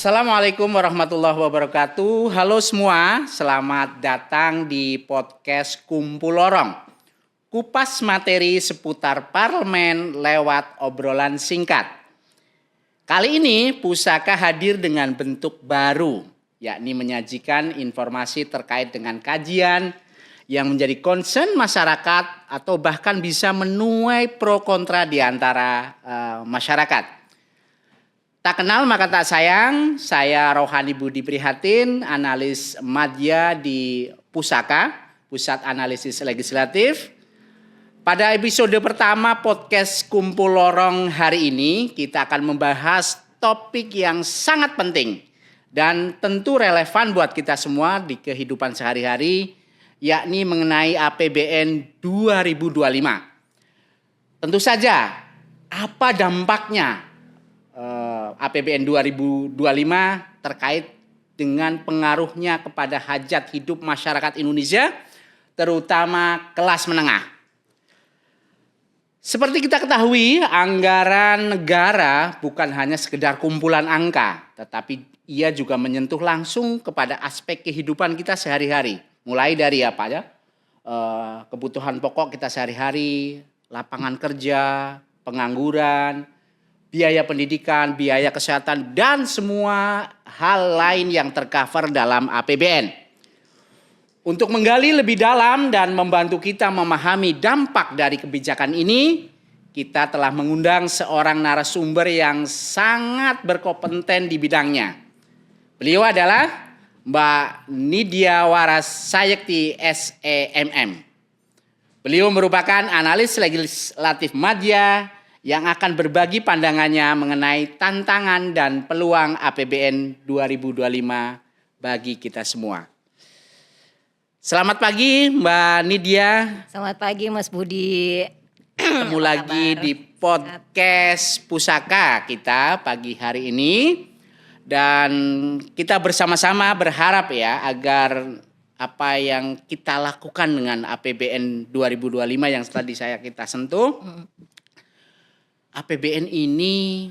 Assalamualaikum warahmatullahi wabarakatuh. Halo semua, selamat datang di podcast Kumpul Lorong. Kupas materi seputar parlemen lewat obrolan singkat. Kali ini Pusaka hadir dengan bentuk baru, yakni menyajikan informasi terkait dengan kajian yang menjadi concern masyarakat atau bahkan bisa menuai pro kontra di antara masyarakat. Tak kenal maka tak sayang, saya Rohani Budi Prihatin, analis madya di Pusaka, Pusat Analisis Legislatif. Pada episode pertama podcast Kumpul Lorong hari ini, kita akan membahas topik yang sangat penting dan tentu relevan buat kita semua di kehidupan sehari-hari, yakni mengenai APBN 2025. Tentu saja, apa dampaknya APBN 2025 terkait dengan pengaruhnya kepada hajat hidup masyarakat Indonesia, terutama kelas menengah. Seperti kita ketahui, anggaran negara bukan hanya sekedar kumpulan angka, tetapi ia juga menyentuh langsung kepada aspek kehidupan kita sehari-hari. Mulai dari kebutuhan pokok kita sehari-hari, lapangan kerja, pengangguran, biaya pendidikan, biaya kesehatan, dan semua hal lain yang tercover dalam APBN. Untuk menggali lebih dalam dan membantu kita memahami dampak dari kebijakan ini, kita telah mengundang seorang narasumber yang sangat berkompeten di bidangnya. Beliau adalah Mbak Nidya Warasayekti SEMM. Beliau merupakan analis legislatif madya yang akan berbagi pandangannya mengenai tantangan dan peluang APBN 2025 bagi kita semua. Selamat pagi Mbak Nidya. Selamat pagi Mas Budi. Ketemu lagi di podcast Pusaka kita pagi hari ini. Dan kita bersama-sama berharap ya agar apa yang kita lakukan dengan APBN 2025 yang tadi kita sentuh. APBN ini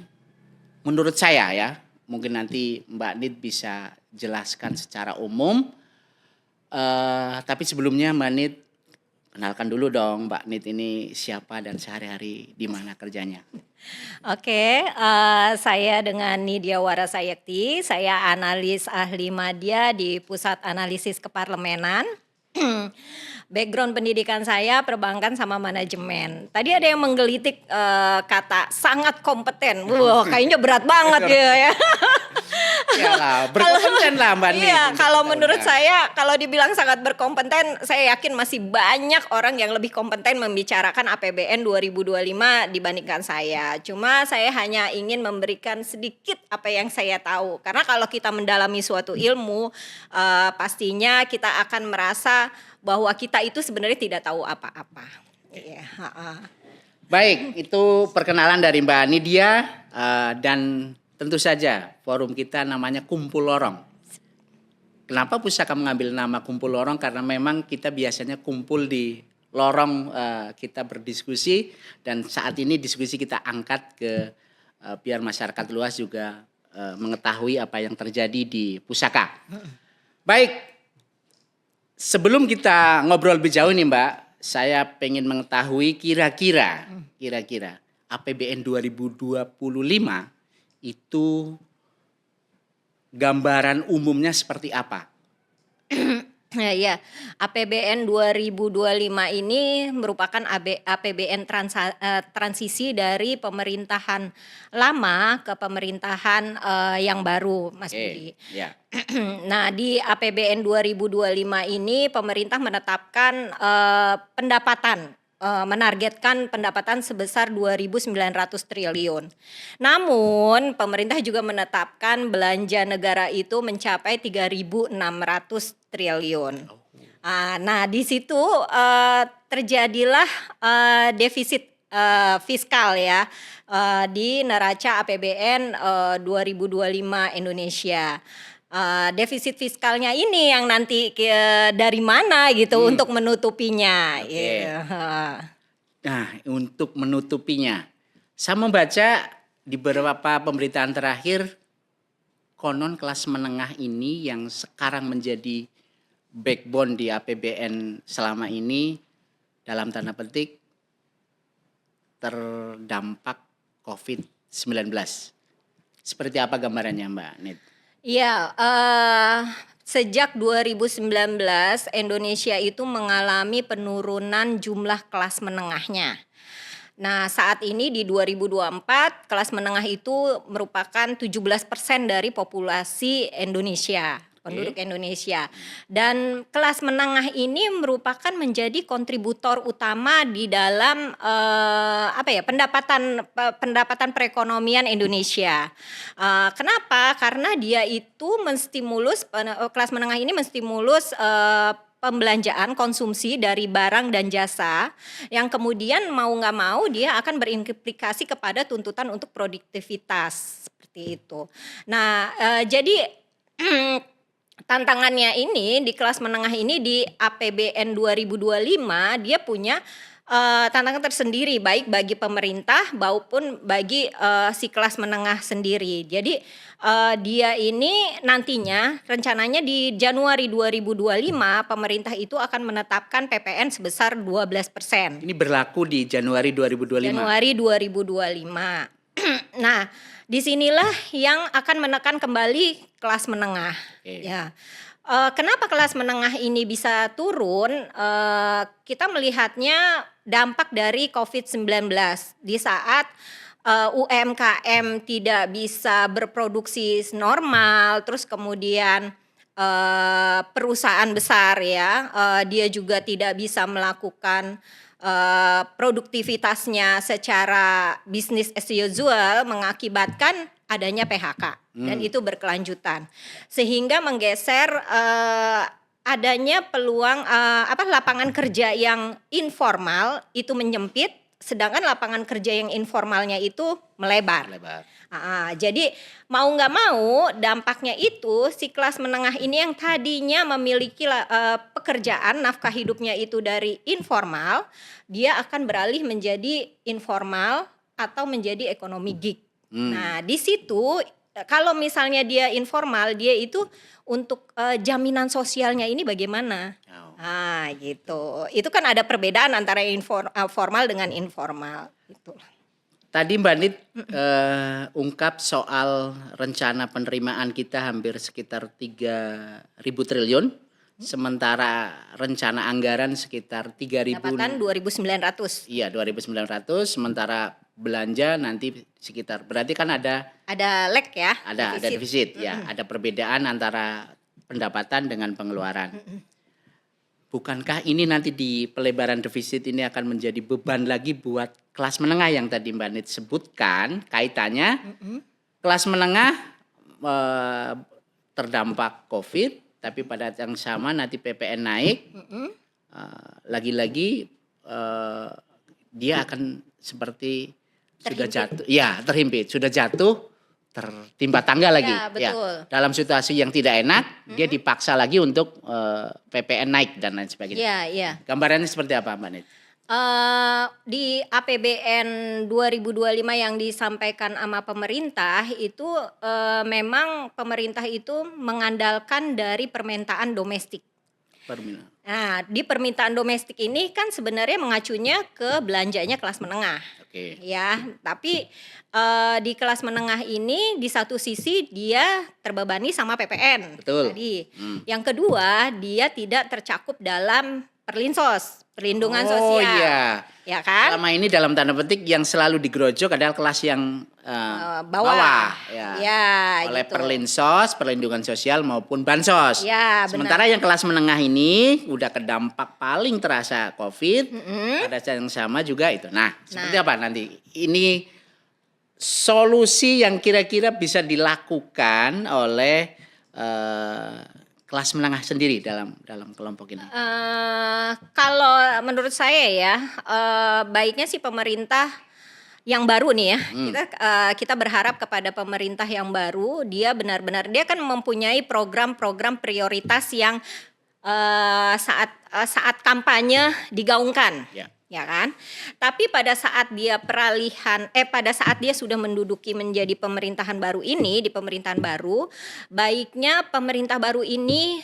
menurut saya ya, mungkin nanti Mbak Nid bisa jelaskan secara umum. Tapi sebelumnya Mbak Nid, kenalkan dulu dong Mbak Nid ini siapa dan sehari-hari di mana kerjanya. Oke, saya dengan Nidya Warasayekti, saya analis ahli madya di Pusat Analisis Keparlemenan. Background pendidikan saya perbankan sama manajemen. Tadi ada yang menggelitik kata sangat kompeten. Wah, kayaknya berat banget ya. Yalah, berkompeten lah Mbak Nid. Iya, kalau menurut saya kalau dibilang sangat berkompeten, saya yakin masih banyak orang yang lebih kompeten membicarakan APBN 2025 dibandingkan saya. Cuma saya hanya ingin memberikan sedikit apa yang saya tahu. Karena kalau kita mendalami suatu ilmu, pastinya kita akan merasa bahwa kita itu sebenarnya tidak tahu apa-apa. Iya. Baik, itu perkenalan dari Mbak Nidya dan tentu saja forum kita namanya Kumpul Lorong. Kenapa Pusaka mengambil nama Kumpul Lorong? Karena memang kita biasanya kumpul di lorong kita berdiskusi dan saat ini diskusi kita angkat ke biar masyarakat luas juga mengetahui apa yang terjadi di Pusaka. Baik. Sebelum kita ngobrol lebih jauh nih Mbak, saya pengen mengetahui kira-kira APBN 2025 itu gambaran umumnya seperti apa? Ya, APBN 2025 ini merupakan APBN transisi dari pemerintahan lama ke pemerintahan yang baru, Mas Budi. Ya. Nah, di APBN 2025 ini pemerintah menetapkan menargetkan pendapatan sebesar 2.900 triliun. Namun, pemerintah juga menetapkan belanja negara itu mencapai 3.600 triliun. Nah, di situ terjadilah defisit fiskal ya di neraca APBN 2025 Indonesia. Defisit fiskalnya ini yang nanti dari mana gitu untuk menutupinya. Okay. Yeah. Nah, untuk menutupinya, saya membaca di beberapa pemberitaan terakhir konon kelas menengah ini yang sekarang menjadi backbone di APBN selama ini dalam tanda petik terdampak COVID-19. Seperti apa gambarannya Mbak Nit? Iya, sejak 2019 Indonesia itu mengalami penurunan jumlah kelas menengahnya. Nah, saat ini di 2024 kelas menengah itu merupakan 17% dari populasi Indonesia, penduduk Indonesia. Dan kelas menengah ini merupakan menjadi kontributor utama di dalam pendapatan perekonomian Indonesia. Kenapa? Karena dia itu menstimulus kelas menengah ini menstimulus pembelanjaan konsumsi dari barang dan jasa yang kemudian mau nggak mau dia akan berimplikasi kepada tuntutan untuk produktivitas seperti itu. Nah, jadi tantangannya ini di kelas menengah ini di APBN 2025 dia punya tantangan tersendiri baik bagi pemerintah maupun bagi si kelas menengah sendiri. Jadi dia ini nantinya rencananya di Januari 2025 pemerintah itu akan menetapkan PPN sebesar 12%. Ini berlaku di Januari 2025. Januari 2025. Nah, disinilah yang akan menekan kembali kelas menengah. Ya. Kenapa kelas menengah ini bisa turun? Kita melihatnya dampak dari COVID-19 di saat UMKM tidak bisa berproduksi normal, terus kemudian perusahaan besar ya, dia juga tidak bisa melakukan produktivitasnya secara business as usual mengakibatkan adanya PHK dan itu berkelanjutan sehingga menggeser adanya peluang lapangan kerja yang informal itu menyempit sedangkan lapangan kerja yang informalnya itu melebar. Jadi mau nggak mau dampaknya itu si kelas menengah ini yang tadinya memiliki pekerjaan nafkah hidupnya itu dari informal dia akan beralih menjadi informal atau menjadi ekonomi gig. Nah di situ kalau misalnya dia informal dia itu untuk jaminan sosialnya ini bagaimana? Gitu. Itu kan ada perbedaan antara formal dengan informal. Gitu. Tadi Mbak Nit ungkap soal rencana penerimaan kita hampir sekitar 3.000 triliun. Sementara rencana anggaran sekitar 3.000. Pendapatan 2.900. Iya 2.900. Sementara belanja nanti sekitar berarti kan ada lag ya. Ada defisit ya. Ada perbedaan antara pendapatan dengan pengeluaran. Bukankah ini nanti di pelebaran defisit ini akan menjadi beban lagi buat kelas menengah yang tadi Mbak Nit sebutkan kaitannya kelas menengah terdampak COVID tapi pada yang sama nanti PPN naik lagi-lagi dia akan seperti sudah jatuh terhimpit sudah jatuh tertimpa tangga lagi betul. Dalam situasi yang tidak enak dia dipaksa lagi untuk PPN naik dan lain sebagainya. Gambarannya seperti apa Mbak Nit? Di APBN 2025 yang disampaikan sama pemerintah itu memang pemerintah itu mengandalkan dari permintaan domestik. Nah, di permintaan domestik ini kan sebenarnya mengacunya ke belanjanya kelas menengah. Ya, tapi di kelas menengah ini di satu sisi dia terbebani sama PPN. Betul. Tadi. Yang kedua, dia tidak tercakup dalam Perlinsos, perlindungan sosial. Iya. Ya kan? Selama ini dalam tanda petik yang selalu digerojok adalah kelas yang bawah oleh gitu. Perlinsos, perlindungan sosial maupun bansos. Sementara yang kelas menengah ini udah kedampak paling terasa COVID. Pada saat yang sama juga itu. Nah, seperti apa nanti? Ini solusi yang kira-kira bisa dilakukan oleh kelas menengah sendiri dalam kelompok ini. Kalau menurut saya ya, baiknya sih pemerintah yang baru nih ya, kita berharap kepada pemerintah yang baru, dia benar-benar dia kan mempunyai program-program prioritas yang saat kampanye digaungkan. ya kan? Tapi pada saat dia pada saat dia sudah menduduki menjadi pemerintahan baru ini, di pemerintahan baru, baiknya pemerintah baru ini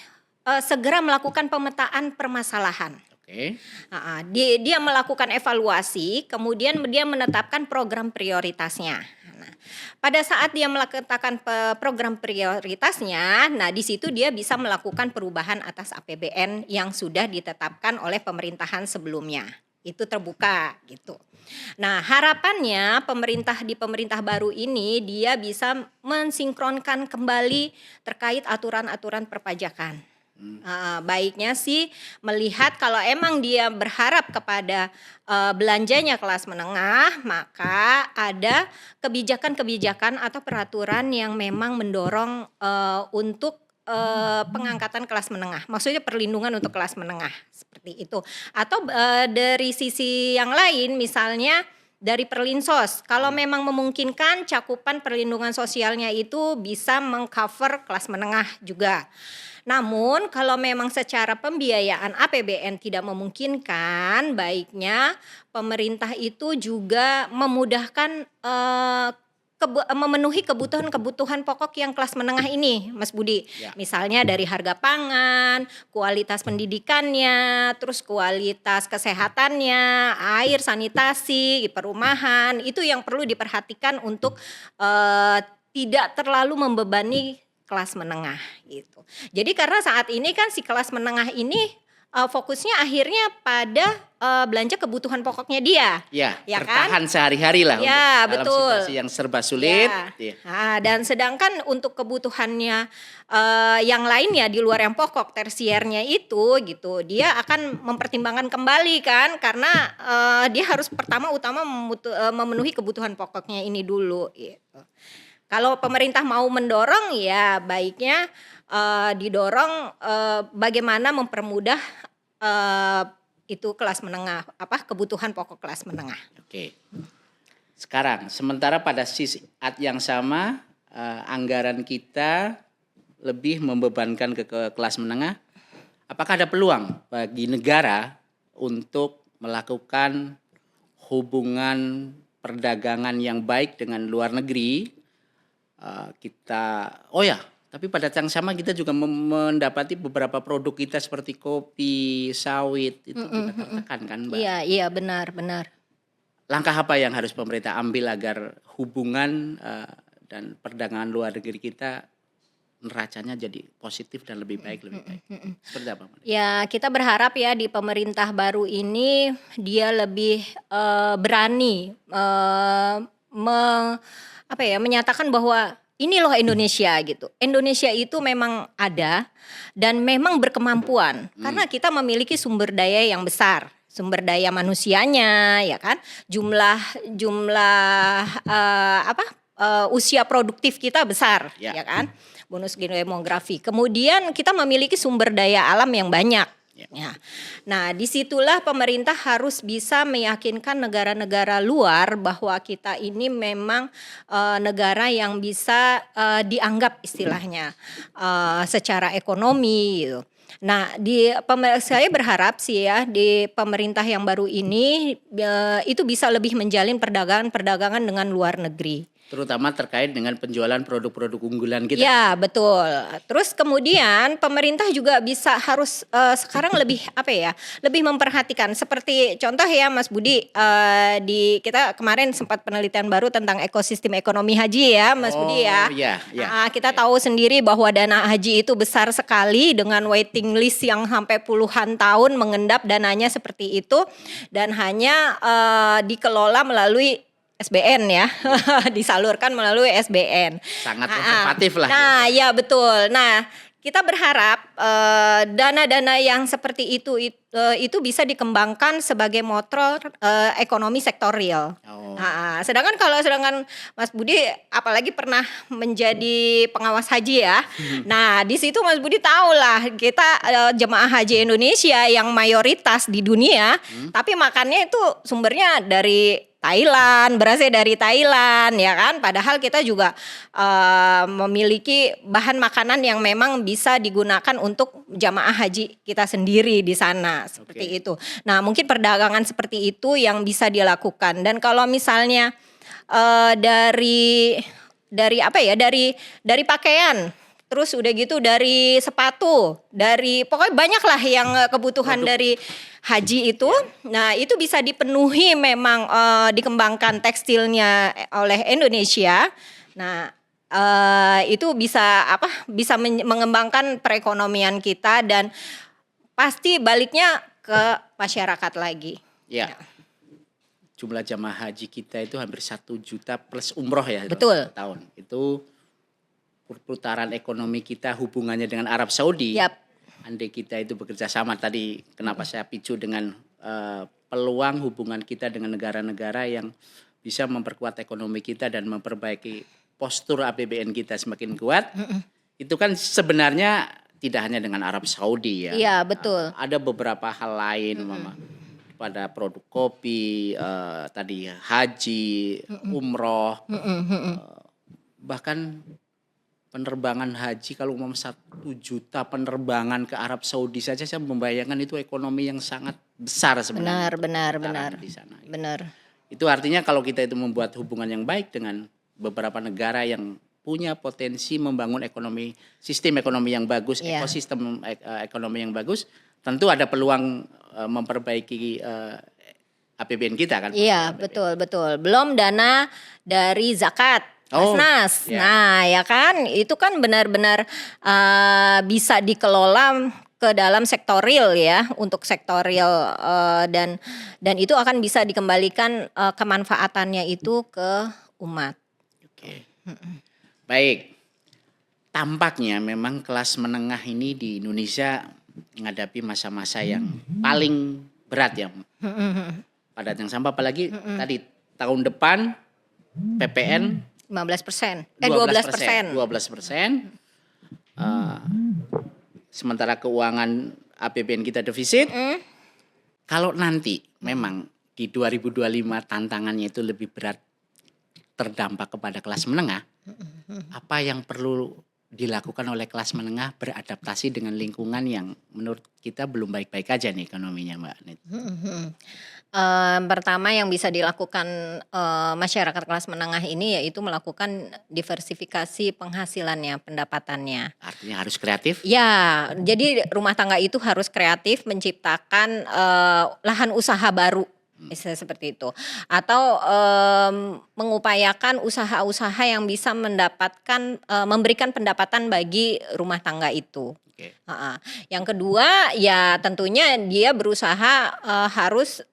segera melakukan pemetaan permasalahan. Oke. Dia melakukan evaluasi, kemudian dia menetapkan program prioritasnya. Nah, pada saat dia melakukan program prioritasnya, nah di situ dia bisa melakukan perubahan atas APBN yang sudah ditetapkan oleh pemerintahan sebelumnya. Itu terbuka gitu. Nah, harapannya di pemerintah baru ini dia bisa mensinkronkan kembali terkait aturan-aturan perpajakan. Baiknya sih melihat kalau emang dia berharap kepada belanjanya kelas menengah, maka ada kebijakan-kebijakan atau peraturan yang memang mendorong untuk pengangkatan kelas menengah, maksudnya perlindungan untuk kelas menengah seperti itu. Atau dari sisi yang lain, misalnya dari Perlinsos, kalau memang memungkinkan cakupan perlindungan sosialnya itu bisa mengcover kelas menengah juga. Namun kalau memang secara pembiayaan APBN tidak memungkinkan, baiknya pemerintah itu juga memudahkan memenuhi kebutuhan-kebutuhan pokok yang kelas menengah ini, Mas Budi. Ya. Misalnya dari harga pangan, kualitas pendidikannya, terus kualitas kesehatannya, air, sanitasi, perumahan, itu yang perlu diperhatikan untuk tidak terlalu membebani kelas menengah gitu. Jadi karena saat ini kan si kelas menengah ini fokusnya akhirnya pada belanja kebutuhan pokoknya dia. Ya, ya bertahan kan? sehari-hari lah Ya, dalam betul. situasi yang serba sulit. Ya. Ya. Nah, dan sedangkan untuk kebutuhannya yang lainnya di luar yang pokok tersiernya itu gitu, dia akan mempertimbangkan kembali kan, karena dia harus utama memenuhi kebutuhan pokoknya ini dulu gitu. Kalau pemerintah mau mendorong, ya baiknya didorong bagaimana mempermudah itu kelas menengah, kebutuhan pokok kelas menengah. Oke. Sekarang, sementara pada saat yang sama anggaran kita lebih membebankan ke kelas menengah, apakah ada peluang bagi negara untuk melakukan hubungan perdagangan yang baik dengan luar negeri? Tapi pada saat yang sama kita juga mendapati beberapa produk kita seperti kopi, sawit itu juga tertekan kan, Mbak? Iya benar. Langkah apa yang harus pemerintah ambil agar hubungan dan perdagangan luar negeri kita neracanya jadi positif dan lebih baik. Seperti apa, Mbak? Ya, kita berharap ya di pemerintah baru ini dia lebih berani menyatakan bahwa ini loh Indonesia gitu. Indonesia itu memang ada dan memang berkemampuan karena kita memiliki sumber daya yang besar, sumber daya manusianya, ya kan? Jumlah usia produktif kita besar, ya kan? Bonus demografi. Kemudian kita memiliki sumber daya alam yang banyak. Ya. Nah, disitulah pemerintah harus bisa meyakinkan negara-negara luar bahwa kita ini memang negara yang bisa dianggap istilahnya secara ekonomi gitu. Nah, saya berharap sih ya di pemerintah yang baru ini itu bisa lebih menjalin perdagangan dengan luar negeri. Terutama terkait dengan penjualan produk-produk unggulan kita. Ya, betul. Terus kemudian pemerintah juga harus sekarang lebih memperhatikan, seperti contoh ya Mas Budi, kita kemarin sempat penelitian baru tentang ekosistem ekonomi haji ya Mas Budi ya. Iya. Kita tahu sendiri bahwa dana haji itu besar sekali dengan waiting list yang sampai puluhan tahun mengendap dananya seperti itu, dan hanya dikelola melalui SBN ya, disalurkan melalui SBN. Sangat konservatif lah. Nah, ya betul. Nah, kita berharap dana-dana yang seperti itu bisa dikembangkan sebagai motor ekonomi sektor real. Sedangkan Mas Budi apalagi pernah menjadi pengawas haji ya. Nah, di situ Mas Budi tahu lah kita jemaah haji Indonesia yang mayoritas di dunia, tapi makannya itu sumbernya dari Thailand, berasnya dari Thailand ya kan. Padahal kita juga memiliki bahan makanan yang memang bisa digunakan untuk jamaah haji kita sendiri di sana seperti itu. Nah, mungkin perdagangan seperti itu yang bisa dilakukan. Dan kalau misalnya dari apa ya, dari pakaian, terus udah gitu dari sepatu, dari pokoknya banyak lah yang kebutuhan dari haji itu. Nah, itu bisa dipenuhi memang dikembangkan tekstilnya oleh Indonesia. Nah, itu bisa mengembangkan perekonomian kita dan pasti baliknya ke masyarakat lagi. Ya. Jumlah jamaah haji kita itu hampir 1 juta plus umroh ya. Betul. Tahun. Itu perputaran ekonomi kita hubungannya dengan Arab Saudi. Yap. Andai kita itu bekerja sama tadi, kenapa saya picu dengan peluang hubungan kita dengan negara-negara yang bisa memperkuat ekonomi kita dan memperbaiki postur APBN kita semakin kuat. Itu kan sebenarnya tidak hanya dengan Arab Saudi ya. Iya, betul. Ada beberapa hal lain, Mama. Pada produk kopi, tadi haji, umroh, bahkan penerbangan haji kalau 1 juta penerbangan ke Arab Saudi saja saya membayangkan itu ekonomi yang sangat besar sebenarnya. Benar. Di sana. Benar. Itu artinya kalau kita itu membuat hubungan yang baik dengan beberapa negara yang punya potensi membangun sistem ekonomi yang bagus, ekosistem ekonomi yang bagus, tentu ada peluang memperbaiki APBN kita kan. Iya, betul. Belum dana dari zakat, Basnas. Nah, ya kan, itu kan benar-benar bisa dikelola ke dalam sektor real ya, untuk sektor real dan itu akan bisa dikembalikan kemanfaatannya itu ke umat. Oke. Baik. Tampaknya memang kelas menengah ini di Indonesia menghadapi masa-masa yang paling berat ya. Pada yang sama apalagi tadi tahun depan PPN 15%. 12%. Sementara keuangan APBN kita defisit. Kalau nanti memang di 2025 tantangannya itu lebih berat terdampak kepada kelas menengah, apa yang perlu dilakukan oleh kelas menengah beradaptasi dengan lingkungan yang menurut kita belum baik-baik aja nih ekonominya, Mbak Nit? Pertama yang bisa dilakukan masyarakat kelas menengah ini yaitu melakukan diversifikasi penghasilannya, pendapatannya. Artinya harus kreatif? Ya, jadi rumah tangga itu harus kreatif menciptakan lahan usaha baru. Misalnya seperti itu, atau mengupayakan usaha-usaha yang bisa memberikan pendapatan bagi rumah tangga itu. Yang kedua ya tentunya dia berusaha harus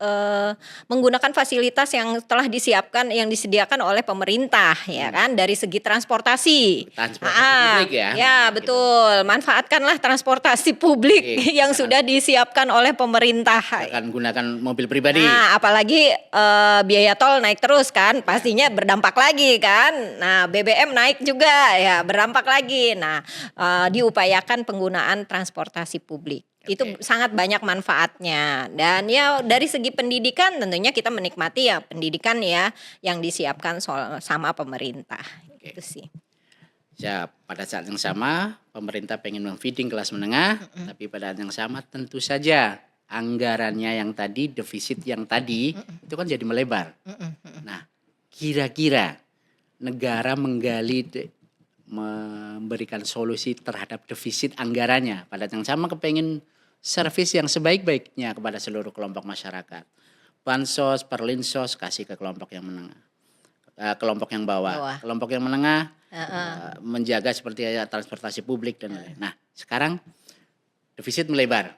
menggunakan fasilitas yang telah disediakan oleh pemerintah ya kan, dari segi transportasi publik ya. Ya betul, manfaatkanlah transportasi publik yang sudah disiapkan oleh pemerintah. Akan gunakan mobil pribadi. Nah apalagi biaya tol naik terus kan, pastinya berdampak lagi kan. Nah BBM naik juga ya, berdampak lagi. Nah diupayakan penggunaan transportasi publik. Itu sangat banyak manfaatnya. Dan ya dari segi pendidikan tentunya kita menikmati ya pendidikan ya yang disiapkan sama pemerintah. Itu sih. Ya, pada saat yang sama pemerintah pengen memfeeding kelas menengah, tapi pada saat yang sama tentu saja anggarannya yang tadi, defisit yang tadi itu kan jadi melebar. Nah, kira-kira negara memberikan solusi terhadap defisit anggarannya. Pada yang sama kepengen servis yang sebaik-baiknya kepada seluruh kelompok masyarakat. Bansos, perlinsos kasih ke kelompok yang menengah, kelompok yang bawah. Kelompok yang menengah menjaga seperti transportasi publik dan lain-lain. Nah sekarang defisit melebar.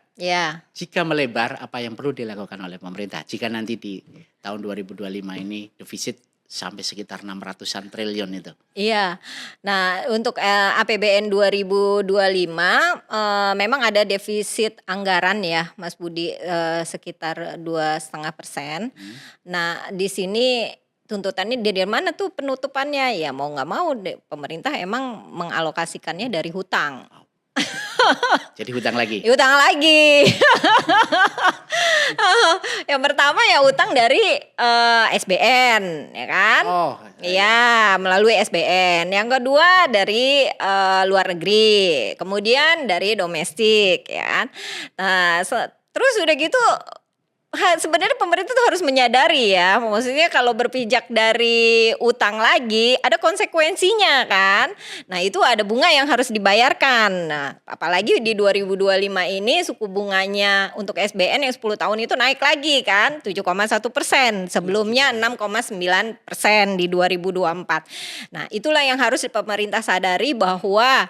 Jika melebar apa yang perlu dilakukan oleh pemerintah? Jika nanti di tahun 2025 ini defisit sampai sekitar 600-an triliun itu. Iya. Nah, untuk APBN 2025 memang ada defisit anggaran ya, Mas Budi, sekitar 2,5%. Nah, di sini tuntutannya dari mana tuh penutupannya? Ya mau nggak mau pemerintah emang mengalokasikannya dari hutang. Jadi hutang lagi. Utang lagi. Yang pertama ya utang dari SBN, ya kan? Oh, Iya, melalui SBN. Yang kedua dari luar negeri, kemudian dari domestik, ya kan? Nah, terus udah gitu sebenarnya pemerintah tuh harus menyadari ya, maksudnya kalau berpijak dari utang lagi ada konsekuensinya kan. Nah itu ada bunga yang harus dibayarkan. Nah apalagi di 2025 ini suku bunganya untuk SBN yang 10 tahun itu naik lagi kan 7,1%, sebelumnya 6,9% di 2024. Nah itulah yang harus pemerintah sadari bahwa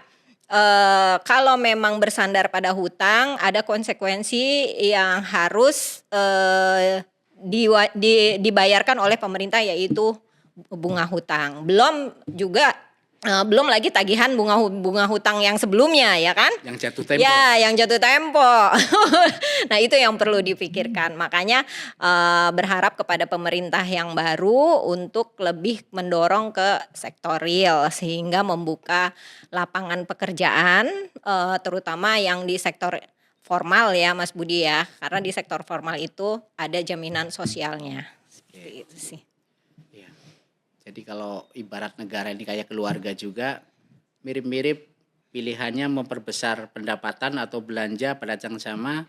kalau memang bersandar pada hutang ada konsekuensi yang harus dibayarkan oleh pemerintah yaitu bunga hutang. Belum lagi tagihan bunga hutang yang sebelumnya ya kan? Yang jatuh tempo. Ya, yang jatuh tempo. Nah, itu yang perlu dipikirkan. Makanya berharap kepada pemerintah yang baru untuk lebih mendorong ke sektor real sehingga membuka lapangan pekerjaan terutama yang di sektor formal ya Mas Budi ya. Karena di sektor formal itu ada jaminan sosialnya. Seperti itu sih. Jadi kalau ibarat negara ini kayak keluarga juga, mirip-mirip pilihannya memperbesar pendapatan atau belanja pada yang sama.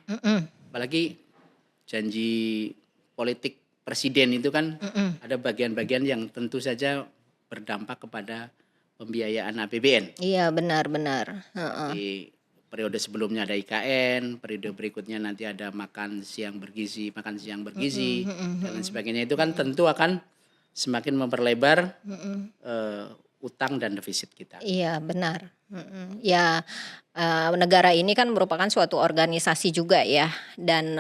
Apalagi janji politik presiden itu kan ada bagian-bagian yang tentu saja berdampak kepada pembiayaan APBN. Iya benar-benar. Di periode sebelumnya ada IKN, periode berikutnya nanti ada makan siang bergizi, dan lain sebagainya. Itu kan tentu akan semakin memperlebar utang dan defisit kita. Iya benar. Ya negara ini kan merupakan suatu organisasi juga ya, dan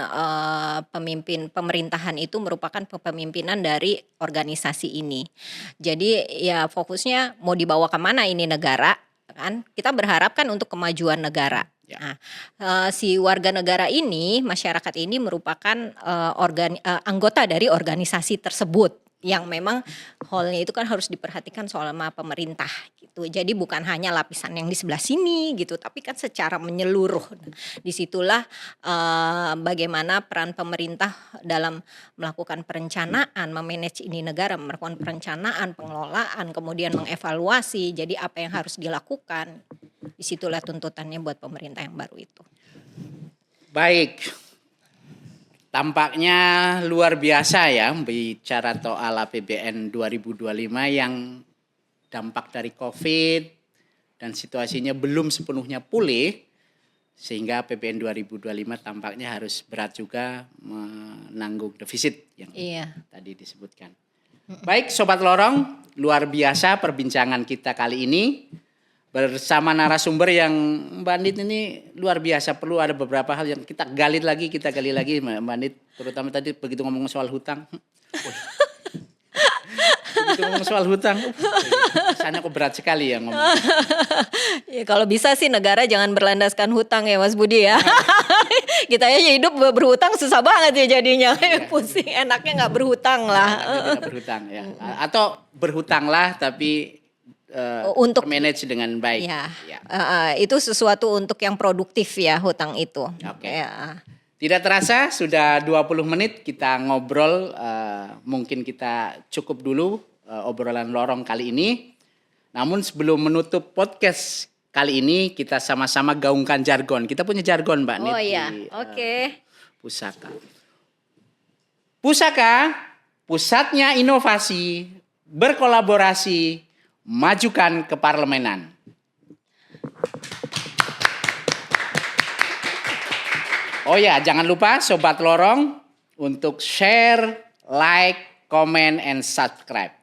pemimpin pemerintahan itu merupakan kepemimpinan dari organisasi ini. Jadi ya fokusnya mau dibawa kemana ini negara kan? Kita berharap kan untuk kemajuan negara. Ya. Nah, si warga negara ini, masyarakat ini merupakan anggota dari organisasi tersebut. Yang memang hal-nya itu kan harus diperhatikan soal sama pemerintah gitu. Jadi bukan hanya lapisan yang di sebelah sini gitu, tapi kan secara menyeluruh. Disitulah bagaimana peran pemerintah dalam melakukan perencanaan, memanage ini negara, melakukan perencanaan, pengelolaan, kemudian mengevaluasi. Jadi apa yang harus dilakukan, disitulah tuntutannya buat pemerintah yang baru itu. Baik. Tampaknya luar biasa ya bicara soal APBN 2025 yang dampak dari COVID dan situasinya belum sepenuhnya pulih sehingga APBN 2025 tampaknya harus berat juga menanggung defisit yang tadi disebutkan. Baik Sobat Lorong, luar biasa perbincangan kita kali ini. Bersama narasumber yang Mbak Andit ini luar biasa, perlu ada beberapa hal yang kita gali lagi Mbak Andit, terutama tadi begitu ngomong soal hutang. Begitu ngomong soal hutang, kesannya kok berat sekali ya ngomong. Ya kalau bisa sih negara jangan berlandaskan hutang ya Mas Budi ya. Kita aja hidup berhutang susah banget ya jadinya. Pusing, enaknya nggak berhutang lah. Tidak berhutang ya. Atau berhutanglah tapi untuk manage dengan baik. Ya. Itu sesuatu untuk yang produktif ya hutang itu. Oke. Ya. Tidak terasa sudah 20 menit kita ngobrol, mungkin kita cukup dulu obrolan lorong kali ini. Namun sebelum menutup podcast kali ini kita sama-sama gaungkan jargon. Kita punya jargon Mbak Nit. Oh iya, oke. Pusaka. Pusaka, pusatnya inovasi, berkolaborasi, majukan keparlemenan. Oh ya, jangan lupa Sobat Lorong untuk share, like, comment, and subscribe.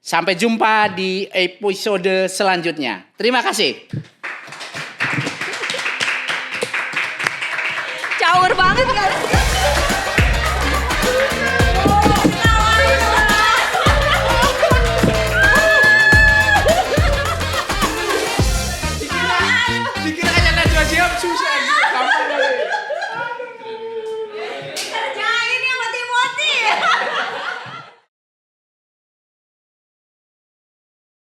Sampai jumpa di episode selanjutnya. Terima kasih. Caur banget kan?